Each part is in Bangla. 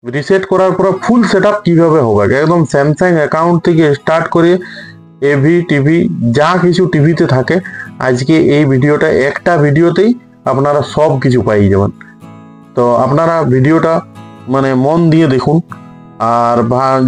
রিসেট করার পর ফুল সেটআপ কিভাবে হবে একদম স্যামসাং অ্যাকাউন্ট থেকে স্টার্ট করে এভি টিভি যা কিছু টিভিতে থাকে আজকে এই ভিডিওটা একটা ভিডিওতেই আপনারা সব কিছু পাই যাবেন। তো আপনারা ভিডিওটা মানে মন দিয়ে দেখুন। আর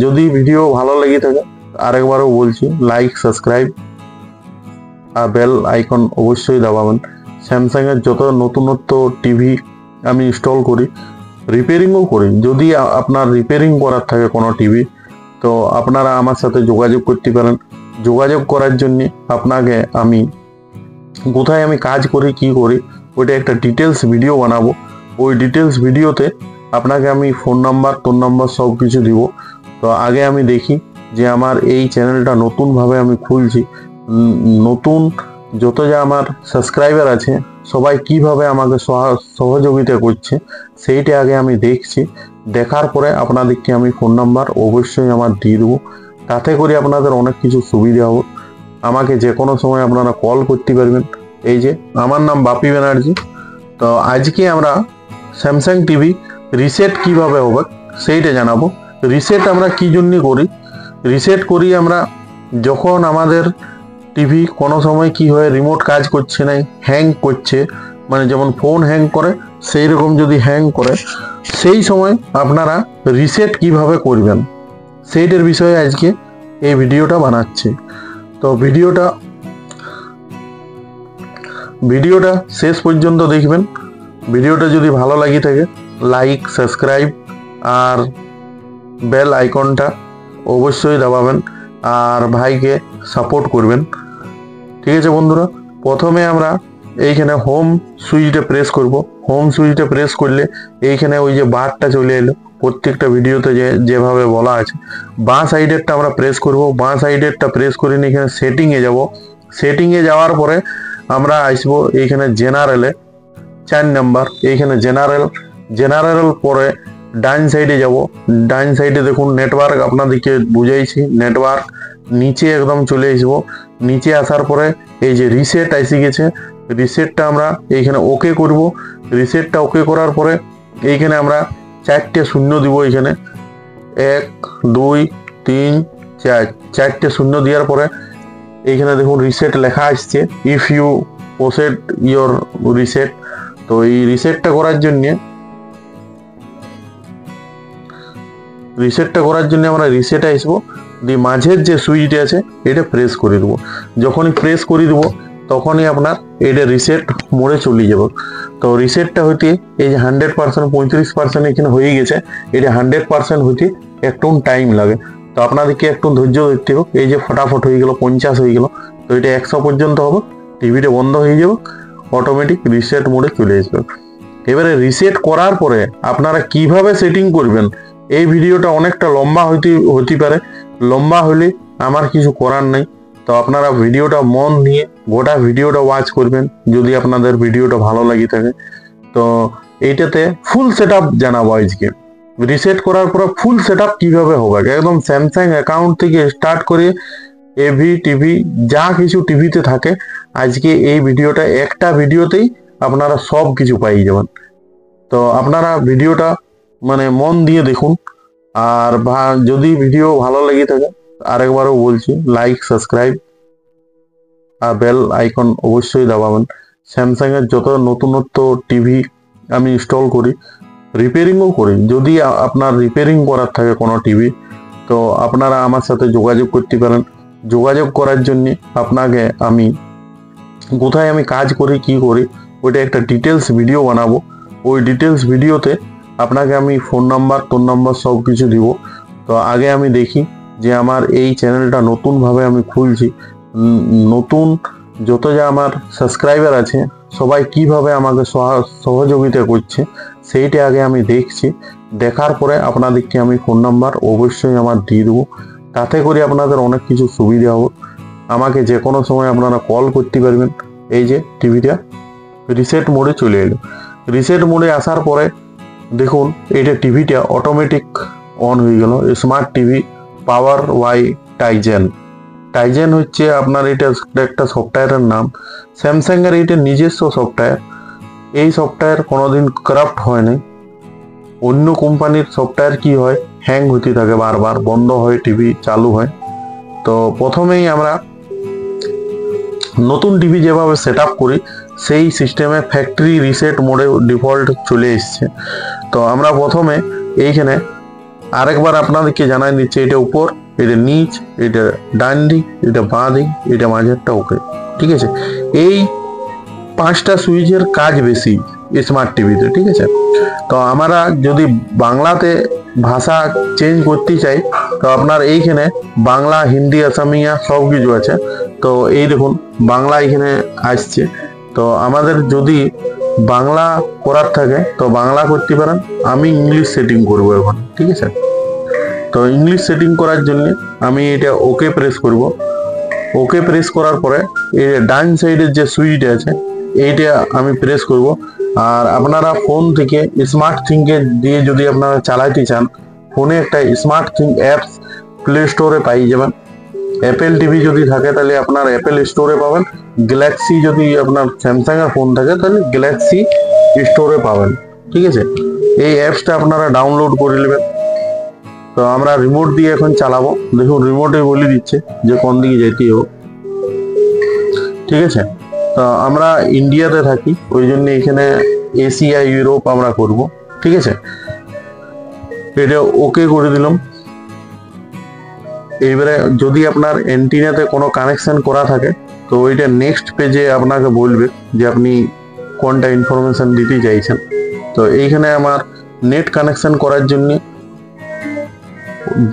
যদি ভিডিও ভালো লেগে থাকে আরেকবারও বলছি লাইক সাবস্ক্রাইব আর বেল আইকন অবশ্যই দাবাবেন। স্যামসাং এর যত নতুনত্ব টিভি আমি ইনস্টল করি, রিপেয়ারিংও করি। যদি আপনার রিপেয়ারিং করার থাকে কোনো টিভি তো আপনারা আমার সাথে যোগাযোগ করতে পারেন। যোগাযোগ করার জন্য আপনাকে আমি কোথায় আমি কাজ করি কি করি ওইটা একটা ডিটেলস ভিডিও বানাবো। ওই ডিটেলস ভিডিওতে আপনাকে আমি ফোন নাম্বার সব কিছু দিব। তো আগে আমি দেখি যে আমার এই চ্যানেলটা নতুনভাবে আমি খুলছি, নতুন যত যা আমার সাবস্ক্রাইবার আছে সবাই কিভাবে আমাকে সহযোগিতা করছে সেইটা আগে আমি দেখছি। দেখার পরে আপনাদেরকে আমি ফোন নাম্বার অবশ্যই আমার দিয়ে দেবো। তাতে করে আপনাদের অনেক কিছু সুবিধা হবে। আমাকে যে কোনো সময় আপনারা কল করতে পারবেন। এই যে আমার নাম বাপি ব্যানার্জি। তো আজকে আমরা স্যামসাং টিভি রিসেট কিভাবে হবে সেইটা জানাবো। রিসেট আমরা কি জন্য করি? রিসেট করি আমরা যখন আমাদের টিভি কোনো সময় কি হয় রিমোট কাজ করছে না, হ্যাং করছে, মানে যেমন ফোন হ্যাং করে সেই রকম যদি হ্যাং করে সেই সময় আপনারা রিসেট কিভাবে করবেন সেইটার বিষয়ে আজকে এই ভিডিওটা বানাচ্ছি। তো ভিডিওটা শেষ পর্যন্ত দেখবেন। ভিডিওটা যদি ভালো লাগে থাকে লাইক সাবস্ক্রাইব আর বেল আইকনটা অবশ্যই দাবাবেন আর ভাইকে সাপোর্ট করবেন। ঠিক আছে বন্ধুরা, প্রথমে আমরা এইখানে হোম সুইচটা প্রেস করব। হোম সুইচটা প্রেস করলে এইখানে ওই যে বারটা চলে এলো প্রত্যেকটা ভিডিওতে যেভাবে বলা আছে। বাঁ সাইডেরটা আমরা প্রেস করব। বাঁ সাইডেরটা প্রেস করে নিয়ে এখানে সেটিংয়ে যাব। সেটিংয়ে যাওয়ার পরে আমরা আসবো এইখানে জেনারেলে 4 নাম্বার। এইখানে জেনারেল পরে ডান সাইডে যাব। ডান সাইডে দেখুন নেটওয়ার্ক আপনাদেরকে বুঝাইছি। নেটওয়ার্ক নিচে একদম চলে আসবো। নিচে আসার পরে এই যে রিসেট এসে গেছে, রিসেটটা আমরা এইখানে ওকে করব। রিসেটটা ওকে করার পরে এইখানে আমরা 4টে শূন্য দিব। এইখানে 1 2 3 4 4টে শূন্য দেওয়ার পরে এইখানে দেখুন রিসেট লেখা আসছে, if you proceed your reset. তো এই রিসেটটা করার জন্য আমরা রিসেটে আসবো। দিয়ে মাঝের যে সুইচটা আছে এটা প্রেস করে দেবো। যখনই প্রেস করে দেবো তখনই আপনার এটা রিসেট মোডে চলে যাবে। তো রিসেটটা হইতে এই যে 100% 35% এখানে হয়ে গেছে। এটা 100% হইতে একটু টাইম লাগে। তো আপনাদেরকে একটু ধৈর্য ধরতে হবে। এই যে ফটাফট হয়ে গেল 50 হয়ে গেল। তো এটা 100 পর্যন্ত হবে, টিভিটা বন্ধ হয়ে যাবে, অটোমেটিক রিসেট মোডে চলে আসবে। এবারে রিসেট করার পরে আপনারা কিভাবে সেটিং করবেন এই ভিডিওটা অনেকটা লম্বা হতে পারে। লম্বা হলে আমার কিছু করার নেই। তো আপনারা ভিডিওটা মন দিয়ে গোটা ভিডিওটা ওয়াচ করবেন যদি আপনাদের ভিডিওটা ভালো লাগে থাকে। তো এইটাতে ফুল সেটআপ জানাবো আজকে। রিসেট করার পর ফুল সেটআপ কিভাবে হবে একদম স্যামসাং অ্যাকাউন্ট থেকে স্টার্ট করে এভি টিভি যা কিছু টিভিতে থাকে আজকে এই ভিডিওটা একটা ভিডিওতেই আপনারা সব কিছু পাই যাবেন। তো আপনারা ভিডিওটা মানে মন দিয়ে দেখুন। আর যদি ভিডিও ভালো লেগে থাকে আরেকবারও বলছি লাইক সাবস্ক্রাইব আর বেল আইকন অবশ্যই দাবাবেন। স্যামসাং এর যত নতুনত্ব টিভি আমি ইনস্টল করি, রিপেয়ারিংও করি। যদি আপনার রিপেয়ারিং করার থাকে কোনো টিভি তো আপনারা আমার সাথে যোগাযোগ করতে পারেন। যোগাযোগ করার জন্য আপনাকে আমি কোথায় আমি কাজ করি কি করি ওইটা একটা ডিটেলস ভিডিও বানাবো। ওই ডিটেলস ভিডিওতে আপনাকে আমি ফোন নাম্বার সব কিছু দিব। তো আগে আমি দেখি যে আমার এই চ্যানেলটা নতুনভাবে আমি খুলছি, নতুন যত যা আমার সাবস্ক্রাইবার আছে সবাই কিভাবে আমাকে সহযোগিতা করছে সেইটা আগে আমি দেখছি। দেখার পরে আপনাদেরকে আমি ফোন নাম্বার অবশ্যই আমার দিয়ে দেবো। তাতে করে আপনাদের অনেক কিছু সুবিধা হবে। আমাকে যে কোনো সময় আপনারা কল করতে পারবেন। এই যে টিভিটা রিসেট মোডে চলে এলো। রিসেট মোডে আসার পরে দেখুন এইটা টিভিটা অটোমেটিক অন হয়ে গেল। Smart TV power by Tizen হচ্ছে আপনার এটা একটা সফটওয়্যারের নাম। স্যামসাং এর এটা নিজস্ব সফটওয়্যার। এই সফটওয়্যার কোনোদিন করাপ্ট হয় নাই। অন্য কোম্পানির সফটওয়্যার কি হয়, হ্যাং হতে থাকে, বারবার বন্ধ হয়, টিভি চালু হয়। তো প্রথমেই আমরা নতুন টিভি যেভাবে সেট আপ করি সেই সিস্টেমে ফ্যাক্টরি রিসেট মোডে ডিফল্ট চলে এসছে। তো আমরা প্রথমে এইখানে আরেকবার আপনাদেরকে জানাই দিচ্ছি, এটা উপর, এটা নিচ, এটা ডান দিক, এটা বাঁ দিক, এটা মাঝেরটা ওকে। ঠিক আছে, এই 5টা সুইচের কাজ বেশি স্মার্ট টিভিতে। ঠিক আছে, তো আমরা যদি বাংলাতে ভাষা চেঞ্জ করতে চাই তো আপনার এইখানে বাংলা, হিন্দি, আসামিয়া সব কিছু আছে। তো এই দেখুন বাংলা এখানে আসছে। তো আমাদের যদি বাংলা করার থাকে তো বাংলা করতে পারেন। আমি ইংলিশ সেটিং করব এখন। ঠিক আছে, তো ইংলিশ সেটিং করার জন্য আমি এটা ওকে প্রেস করব। ওকে প্রেস করার পরে এই ডান সাইডের যে সুইচটা আছে এইটা আমি প্রেস করব। আর আপনারা ফোন থেকে স্মার্ট থিংকে দিয়ে যদি আপনারা চালাইতে চান, ফোনে একটা স্মার্ট থিং অ্যাপস প্লে স্টোরে পাই যাবেন। অ্যাপেল টিভি যদি থাকে তাহলে আপনার অ্যাপেল স্টোরে পাবেন। গ্যালাক্সি যদি আপনার স্যামসাং এর ফোন থাকে তাহলে গ্যালাক্সি স্টোরে পাবেন। ঠিক আছে, এই অ্যাপসটা আপনারা ডাউনলোড করে নেবেন। তো আমরা রিমোট দিয়ে এখন চালাবো। দেখুন রিমোটে বলে দিচ্ছে যে কোন দিকে যেতে হবে। ঠিক আছে, তো আমরা ইন্ডিয়াতে থাকি, ওই জন্য এখানে এশিয়া, ইউরোপ আমরা করব। ঠিক আছে, এটা ওকে করে দিলাম। এইবারে যদি আপনার অ্যান্টিনাতে কোনো কানেকশন করা থাকে তো ওইটা নেক্সট পেজে আপনাকে বলবে যে আপনি কোনটা ইনফরমেশন দিতে চাইছেন। তো এইখানে আমার নেট কানেকশন করার জন্য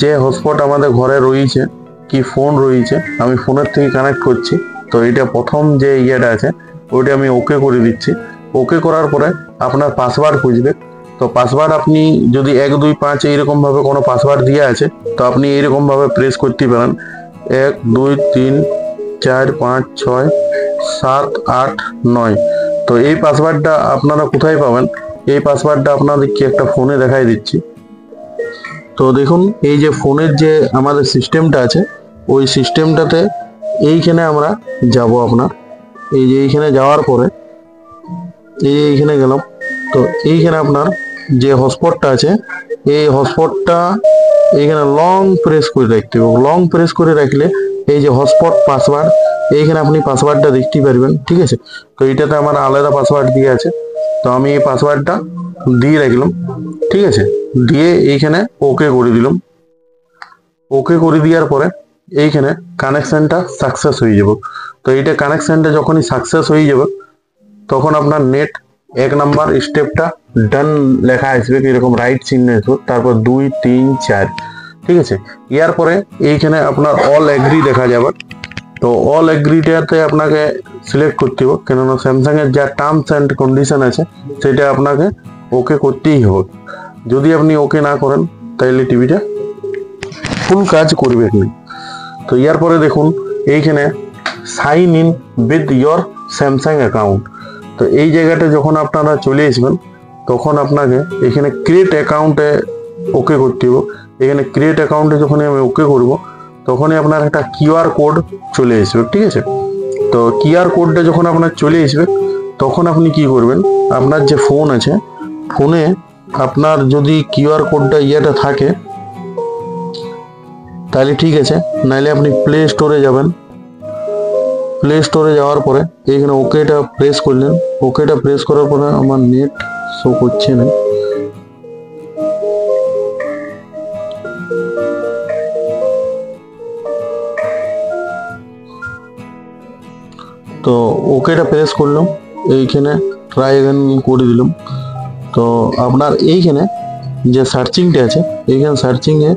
যে হটস্পট আমাদের ঘরে রয়েছে কি ফোন রয়েছে, আমি ফোনের থেকে কানেক্ট করছি। তো এটা প্রথম যে ইয়েটা আছে ওইটা আমি ওকে করে দিচ্ছি। ওকে করার পরে আপনার পাসওয়ার্ড খুঁজবে। তো পাসওয়ার্ড আপনি যদি 1 2 5 এইরকম ভাবে কোনো পাসওয়ার্ড দিয়ে আছে তো আপনি এইরকম ভাবে প্রেস করতে পারেন 1 2 3 4 5 6 7 8 9। তো এই পাসওয়ার্ডটা আপনারা কোথায় পাবেন? এই পাসওয়ার্ডটা আপনাদেরকে একটা ফোনে দেখাই দিচ্ছি। তো দেখুন এই যে ফোনের যে আমাদের সিস্টেমটা আছে ওই সিস্টেমটাতে এইখানে আমরা যাব। আপনার এই যে এইখানে যাওয়ার পরে এইখানে গেলাম। তো এইখানে আপনার যে হটস্পটটা আছে এই হটস্পটটা এইখানে লং প্রেস করে রাখতে হবে। লং প্রেস করে রাখলে এই যে হটস্পট পাসওয়ার্ড এইখানে আপনি পাসওয়ার্ডটা দেখতে পারবেন। ঠিক আছে, তো এইটাতে আমার আলাদা পাসওয়ার্ড দিয়ে আছে। তো আমি এই পাসওয়ার্ডটা দিয়ে রাখলাম। ঠিক আছে, দিয়ে এইখানে ওকে করে দিলাম। ওকে করে দেওয়ার পরে এইখানে কানেকশনটা সাকসেস হয়ে যাবে। তো এইটা কানেকশনটা যখনই সাকসেস হয়ে যাবে তখন আপনার নেট 1 নাম্বার স্টেপটা ডান লেখা আসবে, এরকম রাইট চিহ্ন আসবে, তারপর 2 3 4। ঠিক আছে, এর পরে এইখানে আপনার অল এগ্রি দেখা যাবে। তো অল এগ্রিটাতে আপনাকে সিলেক্ট করতে হবে, কেননা স্যামসাং এর যা টার্মস অ্যান্ড কন্ডিশন আছে সেটা আপনাকে ওকে করতেই হবে। যদি আপনি ওকে না করেন তাহলে টিভিটা ফুল কাজ করবে না। তো এর পরে দেখুন এইখানে sign in with your Samsung account. তো এই জায়গাটা যখন আপনারা চলে আসবেন তখন আপনাকে এখানে ক্রিয়েট অ্যাকাউন্টে ওকে করতে হবে। এখানে ক্রিয়েট অ্যাকাউন্টে যখনই আমি ওকে করব তখনই আপনার একটা কিউআর কোড চলে আসবে। ঠিক আছে, তো কিউআর কোডটা যখন আপনার চলে আসবে তখন আপনি কি করবেন, আপনার যে ফোন আছে ফোনে আপনার যদি কিউআর কোডটা ইয়েটা থাকে তাহলে ঠিক আছে, নাইলে আপনি প্লে স্টোরে যাবেন। প্লে স্টোরে যাওয়ার পরে এইখানে ওকেটা প্রেস করলেন। ওকেটা প্রেস করার পরে আমার নেট শো করছে না। তো ওকেটা প্রেস করলাম, এইখানে ট্রাই অ্যাগেন করে দিলাম। তো আপনার এইখানে যে সার্চিংটা আছে এইখানে সার্চিংয়ে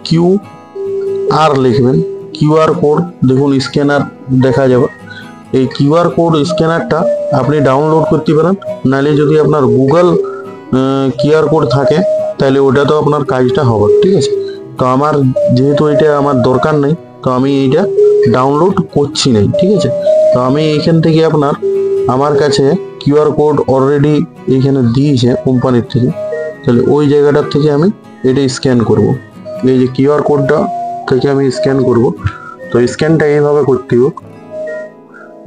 QR লিখবেন। কিউআর কোড দেখুন স্ক্যানার দেখা যাবে। এই কিউআর কোড স্ক্যানারটা আপনি ডাউনলোড করতে পারেন, নাহলে যদি আপনার গুগল কিউআর কোড থাকে তাহলে ওটা তো আপনার কাজটা হবে। ঠিক আছে, তো আমার যেহেতু এটা আমার দরকার নেই তো আমি এইটা ডাউনলোড করছি না। ঠিক আছে, তো আমি এইখান থেকে আপনার আমার কাছে কিউআর কোড অলরেডি এইখানে দিয়েছে কোম্পানির থেকে, তাহলে ওই জায়গাটার থেকে আমি এটা স্ক্যান করব। এই যে কিউআর কোডটা থেকে আমি স্ক্যান করব। তো স্ক্যানটা এইভাবে করতে হবে,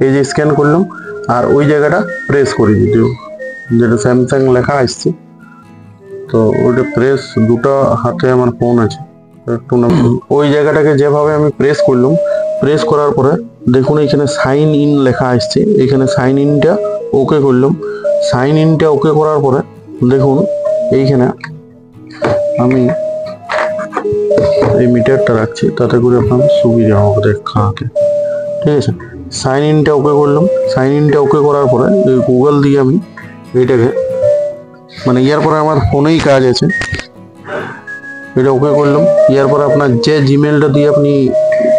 এই যে স্ক্যান করলাম আর ওই জায়গাটা প্রেস করে দিতে হবে যেটা স্যামসাং লেখা আসছে তো ওইটা প্রেস, দুটো হাতে আমার ফোন আছে, একটু না ওই জায়গাটাকে যেভাবে আমি প্রেস করলাম, প্রেস করার পরে দেখুন এখানে সাইন ইন লেখা আসছে, এখানে সাইন ইনটা ওকে করলাম। সাইন ইনটা ওকে করার পরে দেখুন এইখানে আমি এই মিটারটা রাখছি, তাতে করে আপনার সুবিধা হবে দেখাতে, ঠিক আছে। সাইন ইনটা ওকে করলাম। সাইন ইনটা ওকে করার পরে এই গুগল দিয়ে আমি এইটাকে মানে ইয়ার পরে আমার ফোনেই কাজ আছে, এটা ওকে করলাম। ইয়ার পরে আপনার যে জিমেলটা দিয়ে আপনি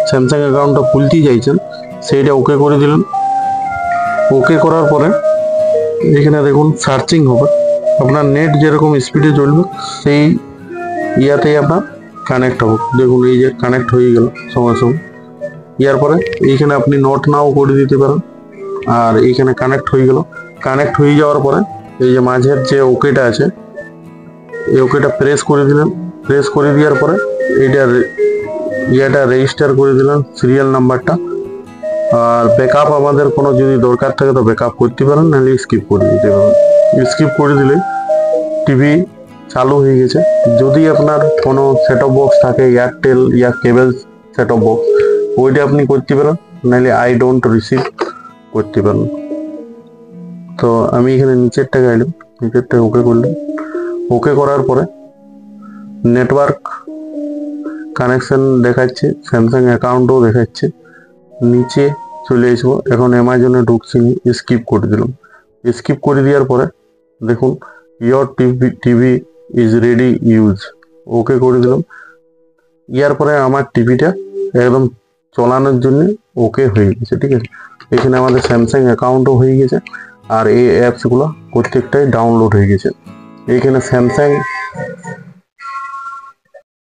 স্যামসাং অ্যাকাউন্টটা খুলতে চাইছেন সেইটা ওকে করে দিলেন। ওকে করার পরে এখানে দেখুন সার্চিং হবে, আপনার নেট যেরকম স্পিডে চলবে সেই ইয়াতেই আপনার কানেক্ট হবে। দেখুন এই যে কানেক্ট হয়ে গেল সঙ্গে সঙ্গে। ইয়ার পরে এইখানে আপনি নোট নাও করে দিতে পারেন, আর এইখানে কানেক্ট হয়ে গেল। কানেক্ট হয়ে যাওয়ার পরে এই যে মাঝের যে ওকেটা আছে, এই ওকেটা প্রেস করে দিলেন। প্রেস করে দেওয়ার পরে ইয়াটা রেজিস্টার করে দিলেন সিরিয়াল নাম্বারটা। আর ব্যাকআপ আমাদের কোনো যদি দরকার থাকে তো ব্যাকআপ করতে পারেন, নাহলে স্কিপ করে দিতে পারেন। স্কিপ করে দিলে টিভি চালু হয়ে গেছে। যদি আপনার কোনো সেট অফ বক্স থাকে, Airtel yeah cable set of box, ওইটা আপনি করতে পারেন, নাহলে আই ডোন্ট রিসিভ করতে পারেন। তো আমি এখানে নিচেরটা গাইলাম, নিচেরটা ওকে করলাম। ওকে করার পরে নেটওয়ার্ক কানেকশন দেখাচ্ছে, স্যামসাং অ্যাকাউন্টও দেখাচ্ছে। নিচে চলে আসবো, এখন অ্যামাজনে ঢুকছি, স্কিপ করে দিলাম। স্কিপ করে দেওয়ার পরে দেখুন your TV is ready use, okay করে দিলাম। ইয়ার পরে আমার টিভিটা একদম চালানোর জন্য ওকে হয়ে গেছে, ঠিক আছে। এখানে আমাদের স্যামসাং অ্যাকাউন্টও হয়ে গেছে, আর এই অ্যাপসগুলো প্রত্যেকটাই ডাউনলোড হয়ে গেছে। এইখানে স্যামসাং